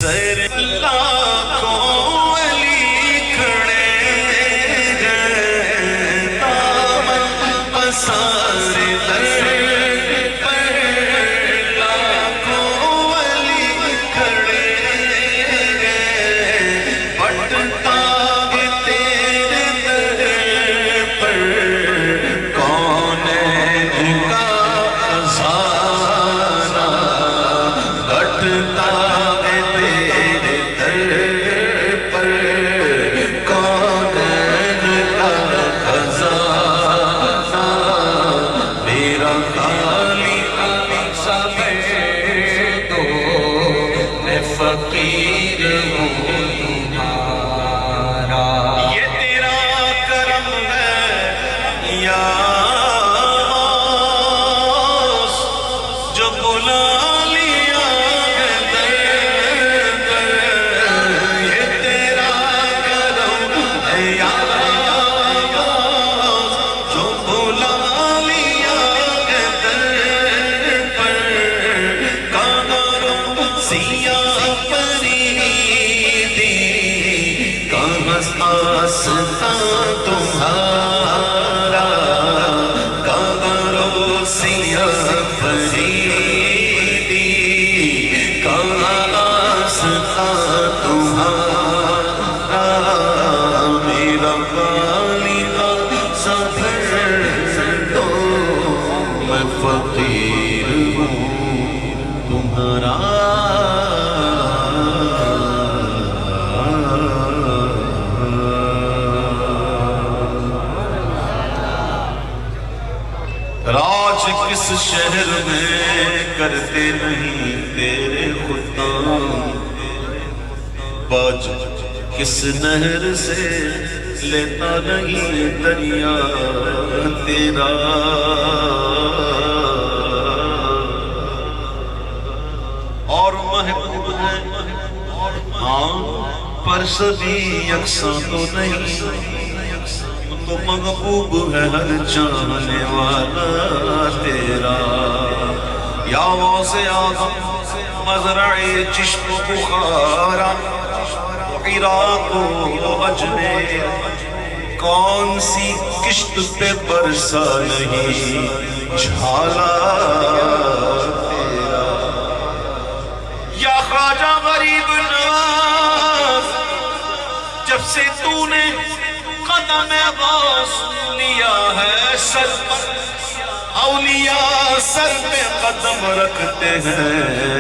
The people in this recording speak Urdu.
سر لاکھوں علی کھڑے گئے دامن پسارے در پر لاکھوں علی کھڑے گئے پٹتا ہے تیرے در پر کونین کا خزانہ گھٹتا فقیر ہوں تمہارا یہ تیرا کرم ہے یا غوث جو بلا لیا ہے در پر یہ تیرا کرم ہے یا غوث جو بلا لیا ہے در پر کانوں سیاہ آستا تمہارا کامرو سیاہ فریدی کام آستا تمہارا میرا خالی سفر دو میں فقیر ہوں تمہارا راج کس شہر میں کرتے نہیں تیرے خطام باج کس نہر سے لیتا نہیں دریا تیرا اور محبوب ہے ہاں پر سبھی یکساں تو نہیں تو محبوب ہے ہر جانے والا تیرا یا غوث اعظم مزرع چشم بخارا عراق و اجمیر کون سی کشت پہ برسا نہیں جھالا تیرا یا خواجہ غریب نواز جب سے تو نے قدم غوث لیا ہے سر پر اولیاء سر پہ قدم رکھتے ہیں